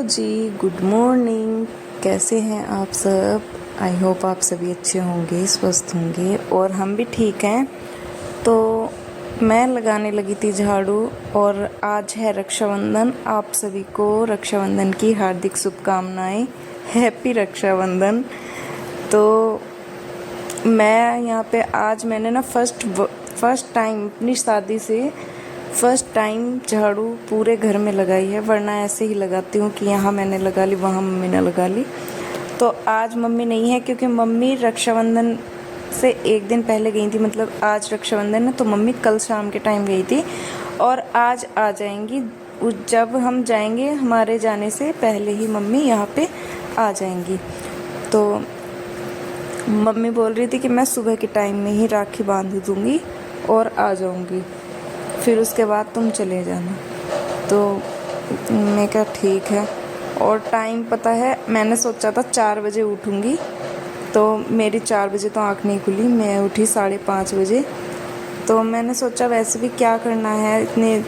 जी, good morning. कैसे हैं आप सब? आई होप आप सभी अच्छे होंगे, स्वस्थ होंगे और हम भी ठीक हैं। तो मैं लगाने लगी थी झाड़ू और आज है रक्षाबंधन। आप सभी को रक्षाबंधन की हार्दिक शुभकामनाएं। हैप्पी रक्षाबंधन। तो मैं यहाँ पे आज मैंने ना फर्स्ट टाइम अपनी शादी से फर्स्ट टाइम झाड़ू पूरे घर में लगाई है, वरना ऐसे ही लगाती हूँ कि यहाँ मैंने लगा ली, वहाँ मम्मी ने लगा ली। तो आज मम्मी नहीं है क्योंकि मम्मी रक्षाबंधन से एक दिन पहले गई थी, मतलब आज रक्षाबंधन है तो मम्मी कल शाम के टाइम गई थी और आज आ जाएंगी। जब हम जाएंगे हमारे जाने से पहले ही मम्मी यहाँ पे आ जाएंगी। तो मम्मी बोल रही थी कि मैं सुबह के टाइम में ही राखी बांध दूँगी और आ जाऊँगी, फिर उसके बाद तुम चले जाना। तो मैं क्या ठीक है। और टाइम पता है, मैंने सोचा था 4 बजे उठूँगी, तो मेरी 4 बजे तो आँख नहीं खुली, मैं उठी 5:30 बजे। तो मैंने सोचा वैसे भी क्या करना है इतनी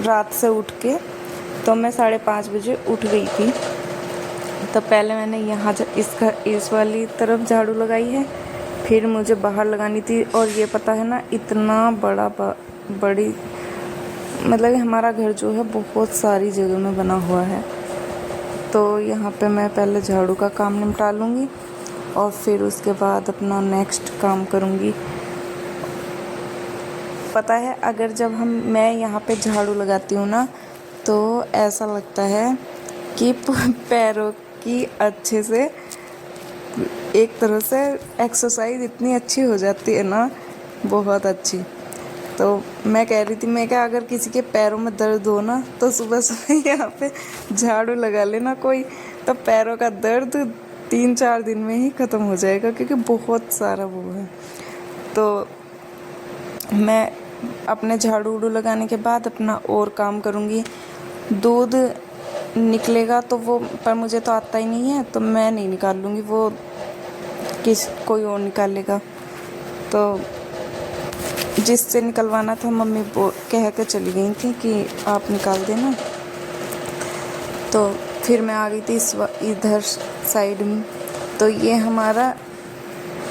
रात से उठ के, तो मैं 5:30 बजे उठ गई थी। तो पहले मैंने यहाँ इस वाली तरफ झाड़ू लगाई है, फिर मुझे बाहर लगानी थी। और ये पता है ना, इतना बड़ी मतलब हमारा घर जो है बहुत सारी जगह में बना हुआ है। तो यहाँ पे मैं पहले झाड़ू का काम निपटा लूँगी और फिर उसके बाद अपना नेक्स्ट काम करूँगी। पता है, अगर जब मैं यहाँ पे झाड़ू लगाती हूँ ना, तो ऐसा लगता है कि पैरों की अच्छे से एक तरह से एक्सरसाइज इतनी अच्छी हो जाती है ना, बहुत अच्छी। तो मैं कह रही थी, मैं क्या, अगर किसी के पैरों में दर्द हो ना, तो सुबह सुबह यहाँ पे झाड़ू लगा लेना कोई, तो पैरों का दर्द 3-4 दिन में ही ख़त्म हो जाएगा, क्योंकि बहुत सारा वो है। तो मैं अपने झाड़ू उड़ू लगाने के बाद अपना और काम करूँगी। दूध निकलेगा तो वो, पर मुझे तो आता ही नहीं है, तो मैं नहीं निकाल लूँगी, वो कोई और निकालेगा। तो जिससे निकलवाना था मम्मी कह के चली गई थी कि आप निकाल देना। तो फिर मैं आ गई थी इधर साइड में। तो ये हमारा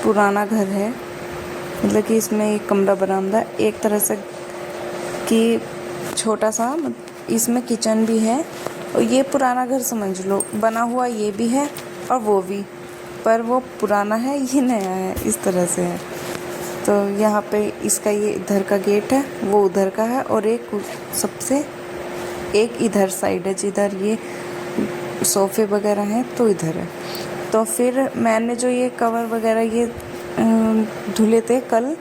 पुराना घर है, मतलब कि इसमें एक कमरा बरामदा एक तरह से कि छोटा सा, इसमें किचन भी है। और ये पुराना घर समझ लो, बना हुआ ये भी है और वो भी, पर वो पुराना है, ये नया है, इस तरह से है। तो यहाँ पे इसका ये इधर का गेट है, वो उधर का है, और एक इधर साइड है जिधर ये सोफ़े वगैरह हैं, तो इधर है। तो फिर मैंने जो ये कवर वगैरह ये धुले थे कल,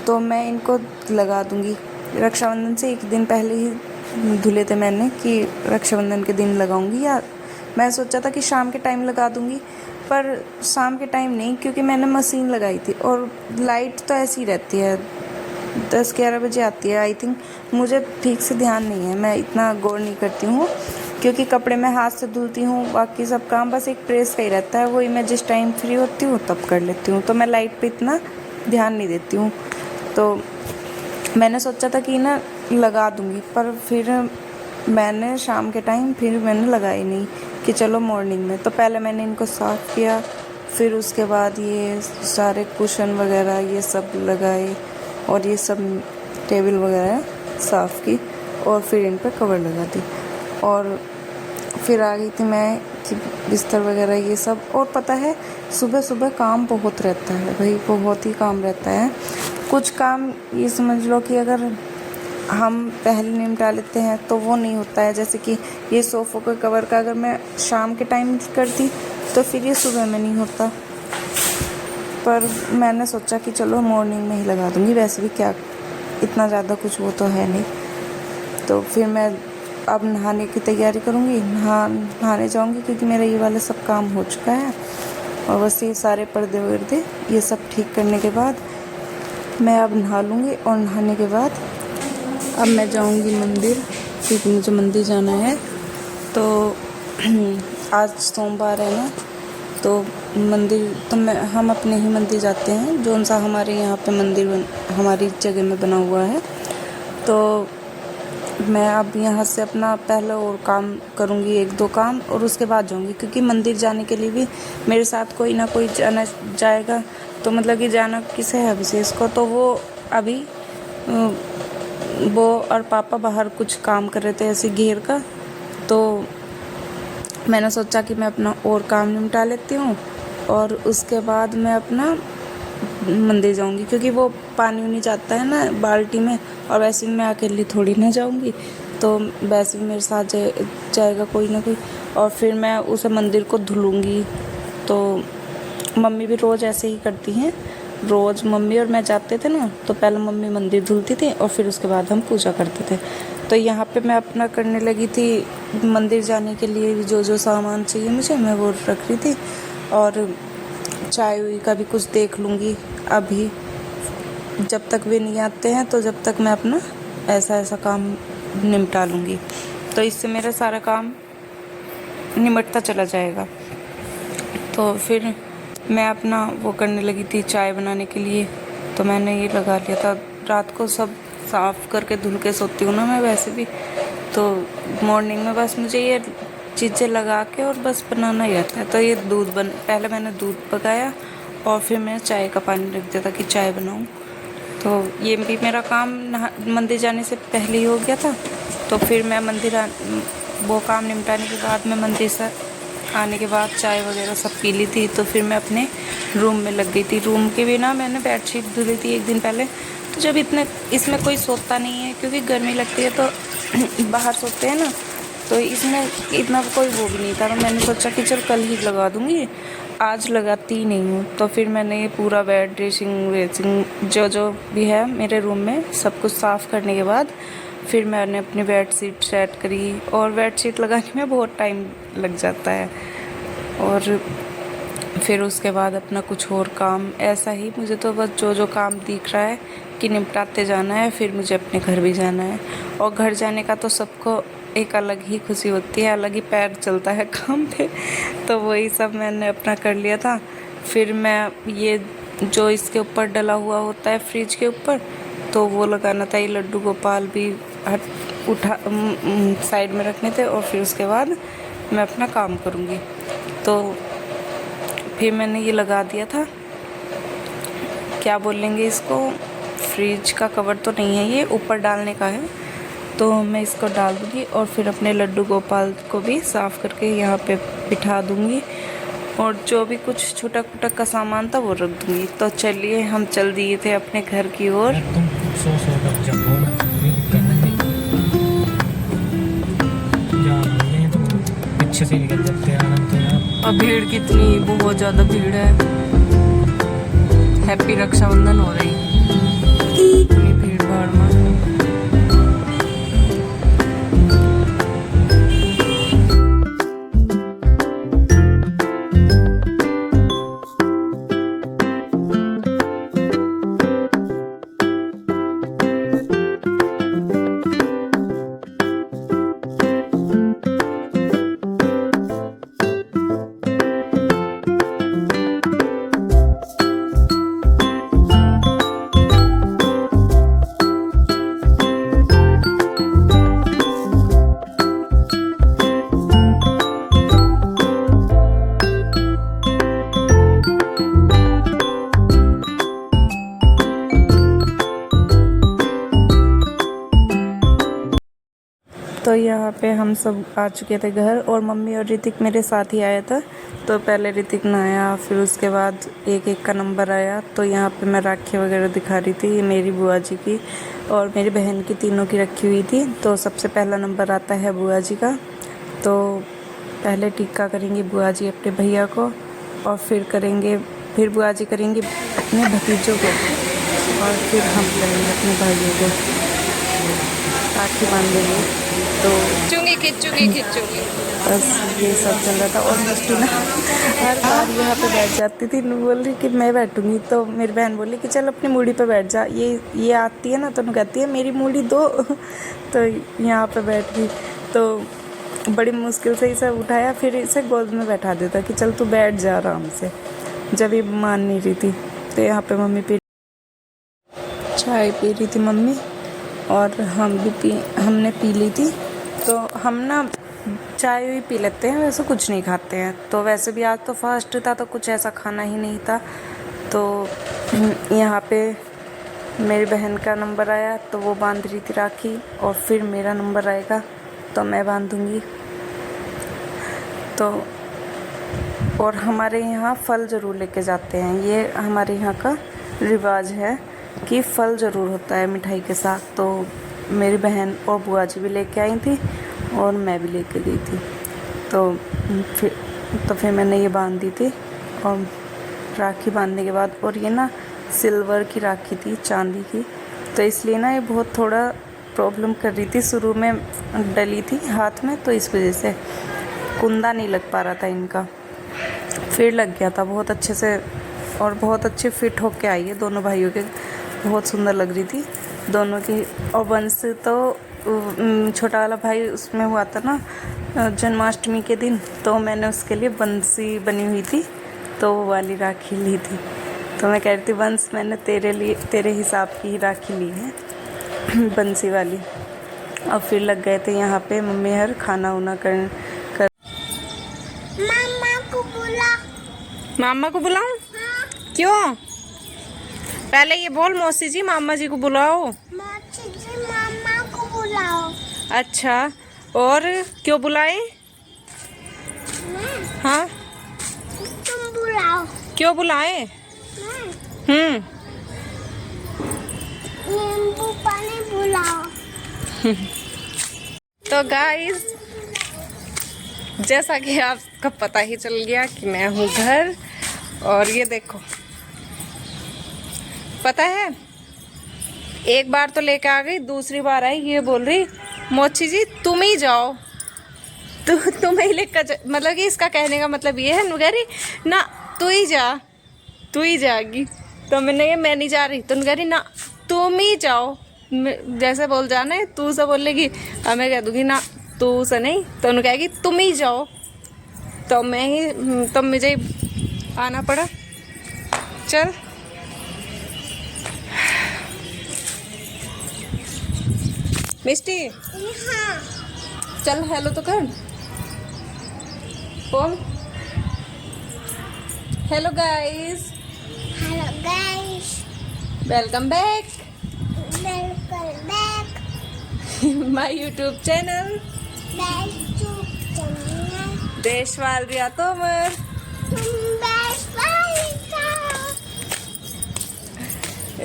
तो मैं इनको लगा दूँगी। रक्षाबंधन से एक दिन पहले ही धुले थे मैंने कि रक्षाबंधन के दिन लगाऊँगी, या मैं सोचा था कि शाम के टाइम लगा दूँगी, पर शाम के टाइम नहीं, क्योंकि मैंने मशीन लगाई थी और लाइट तो ऐसी ही रहती है, 10-11 बजे आती है आई थिंक। मुझे ठीक से ध्यान नहीं है, मैं इतना गौर नहीं करती हूँ, क्योंकि कपड़े मैं हाथ से धुलती हूँ, बाकी सब काम बस एक प्रेस का ही रहता है, वही मैं जिस टाइम फ्री होती हूँ तब कर लेती हूँ। तो मैं लाइट पे इतना ध्यान नहीं देती हूँ। तो मैंने सोचा था कि ना लगा दूँगी, पर फिर मैंने शाम के टाइम फिर मैंने लगाई नहीं, कि चलो मॉर्निंग में। तो पहले मैंने इनको साफ़ किया, फिर उसके बाद ये सारे कुशन वगैरह ये सब लगाए, और ये सब टेबल वगैरह साफ़ की, और फिर इन पर कवर लगा दी। और फिर आ गई थी मैं कि बिस्तर वगैरह ये सब। और पता है, सुबह सुबह काम बहुत रहता है भाई, बहुत ही काम रहता है। कुछ काम ये समझ लो कि अगर हम पहले निपटा लेते हैं तो वो नहीं होता है। जैसे कि ये सोफ़ों का कवर का अगर मैं शाम के टाइम करती तो फिर ये सुबह में नहीं होता, पर मैंने सोचा कि चलो मॉर्निंग में ही लगा दूँगी, वैसे भी क्या इतना ज़्यादा कुछ वो तो है नहीं। तो फिर मैं अब नहाने की तैयारी करूँगी, नहाने जाऊँगी, क्योंकि मेरा ये वाला सब काम हो चुका है। और बस ये सारे पर्दे वर्दे ये सब ठीक करने के बाद मैं अब नहा लूँगी, और नहाने के बाद अब मैं जाऊँगी मंदिर, क्योंकि मुझे मंदिर जाना है। तो आज सोमवार है ना, तो मंदिर तो हम अपने ही मंदिर जाते हैं, जो सा हमारे यहाँ पे मंदिर हमारी जगह में बना हुआ है। तो मैं अब यहाँ से अपना पहले और काम करूँगी, 1-2 काम, और उसके बाद जाऊँगी, क्योंकि मंदिर जाने के लिए भी मेरे साथ कोई ना कोई जाना जाएगा। तो मतलब कि जाना किसे है अभिषेक को, तो वो अभी वो और पापा बाहर कुछ काम कर रहे थे ऐसे घेर का। तो मैंने सोचा कि मैं अपना और काम निपटा लेती हूँ और उसके बाद मैं अपना मंदिर जाऊँगी, क्योंकि वो पानी नहीं जाता है ना बाल्टी में, और वैसे भी मैं अकेली थोड़ी ना जाऊँगी, तो वैसे भी मेरे साथ जाएगा कोई ना कोई। और फिर मैं उसे मंदिर को धुलूँगी। तो मम्मी भी रोज़ ऐसे ही करती हैं, रोज़ मम्मी और मैं जाते थे ना, तो पहले मम्मी मंदिर धुलती थी और फिर उसके बाद हम पूजा करते थे। तो यहाँ पे मैं अपना करने लगी थी, मंदिर जाने के लिए जो जो सामान चाहिए मुझे मैं वो रख रही थी, और चाय वाय का भी कुछ देख लूँगी अभी, जब तक वे नहीं आते हैं तो जब तक मैं अपना ऐसा काम निपटा लूँगी, तो इससे मेरा सारा काम निमटता चला जाएगा। तो फिर मैं अपना वो करने लगी थी चाय बनाने के लिए। तो मैंने ये लगा लिया था, रात को सब साफ़ करके धुल के सोती हूँ ना मैं वैसे भी, तो मॉर्निंग में बस मुझे ये चीज़ें लगा के और बस बनाना ही रहता है। तो ये पहले मैंने दूध पकाया और फिर मैंने चाय का पानी रख दिया था कि चाय बनाऊँ। तो ये भी मेरा काम मंदिर जाने से पहले ही हो गया था। तो फिर मैं वो काम निपटाने के बाद मैं मंदिर से आने के बाद चाय वगैरह सब पी ली थी। तो फिर मैं अपने रूम में लग गई थी। रूम के भी ना मैंने बेडशीट धुली थी एक दिन पहले। तो जब इसमें कोई सोता नहीं है, क्योंकि गर्मी लगती है तो बाहर सोते हैं ना, तो इसमें इतना कोई वो भी नहीं था। तो मैंने सोचा कि चल कल ही लगा दूँगी, आज लगाती ही नहीं हूँ। तो फिर मैंने ये पूरा बेड ड्रेसिंग जो भी है मेरे रूम में सब कुछ साफ़ करने के बाद फिर मैंने अपनी बेडशीट सेट करी। और बेडशीट लगाने में बहुत टाइम लग जाता है, और फिर उसके बाद अपना कुछ और काम ऐसा ही। मुझे तो बस जो काम दिख रहा है कि निपटाते जाना है, फिर मुझे अपने घर भी जाना है। और घर जाने का तो सबको एक अलग ही खुशी होती है, अलग ही पैर चलता है काम पे। तो वही सब मैंने अपना कर लिया था। फिर मैं ये जो इसके ऊपर डला हुआ होता है फ्रिज के ऊपर, तो वो लगाना था। ये लड्डू गोपाल भी उठा साइड में रखने थे, और फिर उसके बाद मैं अपना काम करूँगी। तो फिर मैंने ये लगा दिया था, क्या बोलेंगे इसको, फ्रिज का कवर तो नहीं है, ये ऊपर डालने का है। तो मैं इसको डाल दूँगी और फिर अपने लड्डू गोपाल को भी साफ़ करके यहाँ पे बिठा दूँगी, और जो भी कुछ छुटक पुटक का सामान था वो रख दूँगी। तो चलिए हम चल दिए थे अपने घर की ओर। पीछे से निकल जाते हैं। और भीड़ कितनी, बहुत ज़्यादा भीड़ है। हैप्पी रक्षाबंधन हो रही इतनी भीड़ भाड़ में। तो यहाँ पे हम सब आ चुके थे घर, और मम्मी और ऋतिक मेरे साथ ही आया था। तो पहले ऋतिक नहाया, फिर उसके बाद एक एक का नंबर आया। तो यहाँ पे मैं राखी वगैरह दिखा रही थी, ये मेरी बुआ जी की और मेरी बहन की, तीनों की रखी हुई थी। तो सबसे पहला नंबर आता है बुआ जी का। तो पहले टीका करेंगी बुआ जी अपने भैया को, और फिर बुआ जी करेंगे अपने भतीजों को, और फिर हम करेंगे अपने भाइयों को, राखी बांधेंगे। तो खिंचूंगी बस ये सब चल रहा था। और मिष्टी ना हर बार यहाँ पे बैठ जाती थी, बोल रही कि मैं बैठूंगी। तो मेरी बहन बोली कि चल अपनी मूड़ी पे बैठ जा, ये आती है ना, तो कहती है मेरी मूड़ी दो। तो यहाँ पे बैठ गई। तो बड़ी मुश्किल से इसे उठाया, फिर इसे गोद में बैठा देता कि चल तू बैठ जा आराम से, जब ये मान नहीं रही थी। तो यहाँ पे मम्मी चाय पी रही थी मम्मी, और हमने पी ली थी। तो हम ना चाय भी पी लेते हैं, वैसे कुछ नहीं खाते हैं। तो वैसे भी आज तो फर्स्ट था तो कुछ ऐसा खाना ही नहीं था। तो यहाँ पे मेरी बहन का नंबर आया तो वो बांध रही थी राखी, और फिर मेरा नंबर आएगा तो मैं बांधूंगी। तो और हमारे यहाँ फल ज़रूर लेके जाते हैं, ये हमारे यहाँ का रिवाज है कि फल ज़रूर होता है मिठाई के साथ। तो मेरी बहन और बुआ जी भी लेके आई थी और मैं भी लेके गई थी। तो फिर मैंने ये बांध दी थी। और राखी बांधने के बाद, और ये ना सिल्वर की राखी थी, चांदी की, तो इसलिए ना ये बहुत थोड़ा प्रॉब्लम कर रही थी। शुरू में डली थी हाथ में, तो इस वजह से कुंदा नहीं लग पा रहा था इनका। फिर लग गया था बहुत अच्छे से, और बहुत अच्छे फिट होके आई है दोनों भाइयों के, बहुत सुंदर लग रही थी दोनों की। और बंस तो छोटा वाला भाई उसमें हुआ था ना जन्माष्टमी के दिन, तो मैंने उसके लिए बंसी बनी हुई थी तो वो वाली राखी ली थी। तो मैं कह रही थी बंस मैंने तेरे हिसाब की ही राखी ली है बंसी वाली। और फिर लग गए थे यहाँ पे मम्मी हर खाना उना कर। मामा को बुलाऊं? हाँ। क्यों? पहले ये बोल मौसी जी मामा जी को बुलाओ। मौसी जी मामा को बुलाओ। अच्छा, और क्यों बुलाए? हाँ, तुम बुलाओ। क्यों बुलाए? नींबू पानी बुलाओ। तो गाइस, जैसा कि आपको पता ही चल गया कि मैं हूँ घर, और ये देखो, पता है एक बार तो लेके आ गई, दूसरी बार आई ये बोल रही मोची जी तुम ही जाओ, तुम ही लेकर, मतलब कि इसका कहने का मतलब ये है नुगैरी ना तू ही जाएगी। तो मैंने ये मैं नहीं जा रही, तो नुगैरी ना तुम ही जाओ, जैसे बोल जाना है तू से बोलेगी, और मैं कह दूँगी ना तू से नहीं, तो उन्हें कहेगी तुम ही जाओ। तो मुझे ही आना पड़ा। चल मिस्टी, हाँ। चल हेलो तो कर, बोल hello guys, welcome back my YouTube channel Deshwal Riya Tomar.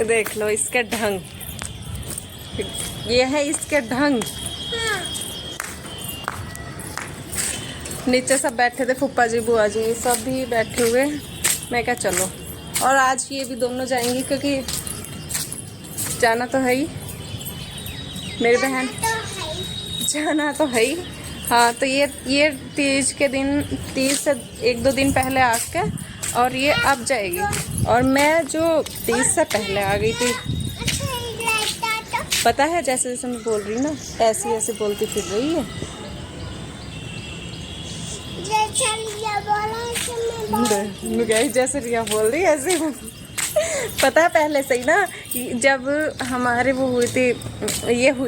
देख लो इसके ढंग, ये है इसके ढंग। नीचे सब बैठे थे, फूफा जी बुआ जी सब भी बैठे हुए। मैं क्या चलो, और आज ये भी दोनों जाएंगी क्योंकि जाना तो है ही, मेरी बहन जाना तो है ही। हाँ, तो ये तीज के दिन, तीज से 1-2 दिन पहले आके, और ये अब जाएगी, और मैं जो तीज से पहले आ गई थी, पता है जैसे जैसे मैं बोल रही ना ऐसे बोलती फिर रही है। जैसे रिया बोल रही है ऐसे पता है पहले से ही ना, जब हमारे वो हुई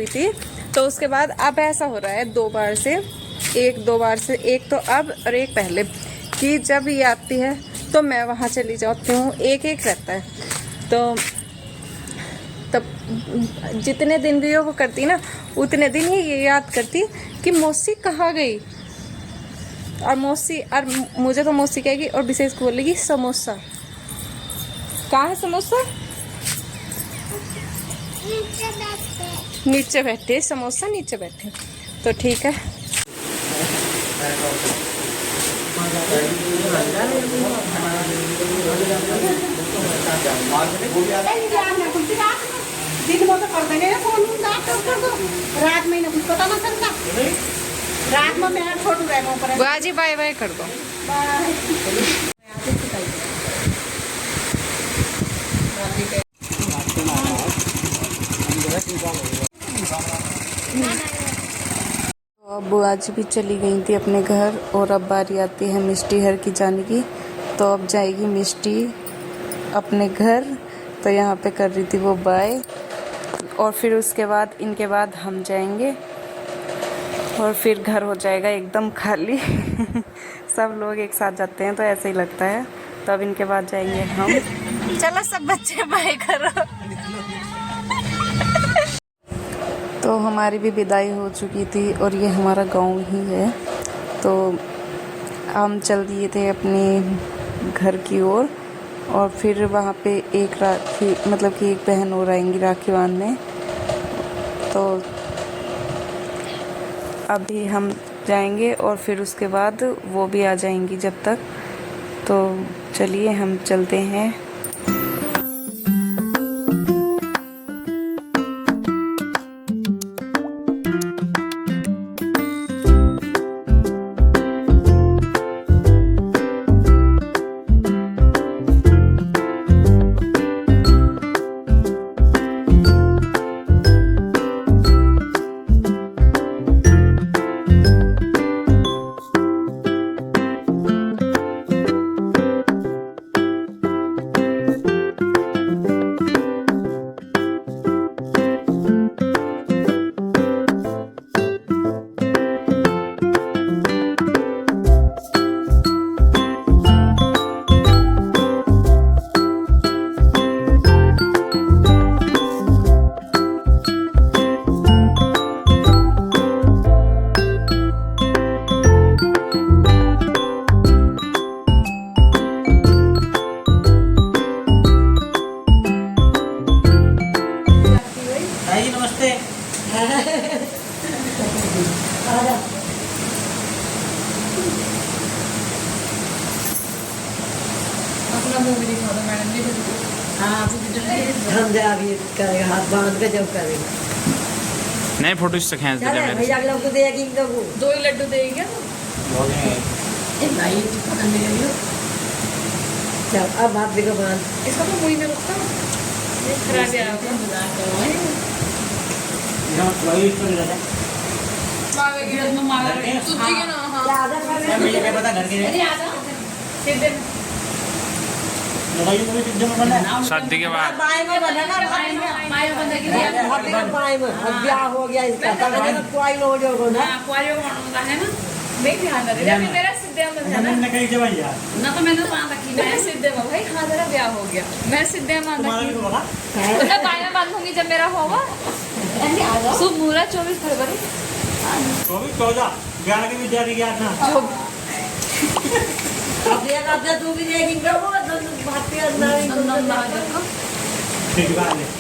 थी तो उसके बाद अब ऐसा हो रहा है 2 बार से, 1-2 बार से, एक तो अब और एक पहले, कि जब ये आती है तो मैं वहाँ चली जाती हूँ, एक रहता है। तो तब जितने दिन भी वो करती ना, उतने दिन ही ये याद करती कि मौसी कहाँ गई, और मुझे तो मौसी कहेगी, और विशेष को बोलेगी समोसा कहाँ है, समोसा नीचे बैठे, समोसा नीचे बैठे। तो ठीक है, दिन में तो कर देंगे फोन रात में कुछ पता ना चलता, रात में मैं छोटू रह बुआ जी बाय बाय कर दो। बुआ जी भी चली गई थी अपने घर, और अब बारी आती है मिष्टी हर की जाने की। तो अब जाएगी मिष्टी अपने घर, तो यहाँ पे कर रही थी वो बाय, और फिर उसके बाद इनके बाद हम जाएंगे और फिर घर हो जाएगा एकदम खाली। सब लोग एक साथ जाते हैं तो ऐसे ही लगता है। तो अब इनके बाद जाएंगे हम। चलो सब बच्चे बाय करो। तो हमारी भी विदाई हो चुकी थी और ये हमारा गांव ही है। तो हम चल दिए थे अपने घर की ओर और फिर वहाँ पे एक राखी मतलब कि एक बहन और आएंगी राखी बांधने। तो अभी हम जाएंगे और फिर उसके बाद वो भी आ जाएंगी जब तक। तो चलिए हम चलते हैं। अपना मूवी दिखा दो मैडम जी। हाँ हम जा अभी करेगा हाथ बांध के जब करेगा नए फोटो से खींच दे मेरे भैया लोग को देगी इनको को 2 ही लड्डू देगी क्या भाई पकड़ ले लियो। चल अब हाथ देखो बांध इसका तो मुंह में लगता है ये खराब है आपका मजाक कर रहे हैं। यहां वही तो लगा मावे गिरद में मावे सुजी के ना हां ज्यादा कर मुझे क्या पता घर के अरे आ जा सीधे लगाई तो सीधे में बना शादी के बाद बाएं में बना ना बाएं में मायो बंदा की दिया हाथ देखो बाएं में अब ब्याह हो गया इसका तब कोई हो जाओगे ना हां कुआरियों को मानता है ना देख ध्यान दे रहा है मेरा सीधे में है ना हमने कहीं जवाई यार ना तो मैंने बांधा की मैं सीधे में भाई हां तेरा ब्याह हो गया मैं सीधे में बांधा तुम्हारा की भी तो लगा तो मैं बाएं में बांधूंगी जब मेरा होगा ऐसे आ जाओ शुभ मुहूर्त 24 फरवरी 14 11 की विद्यार्थी गया था अब ये करते तू भी देगी इनको वो तो भारतीय नारी को ठीक बात है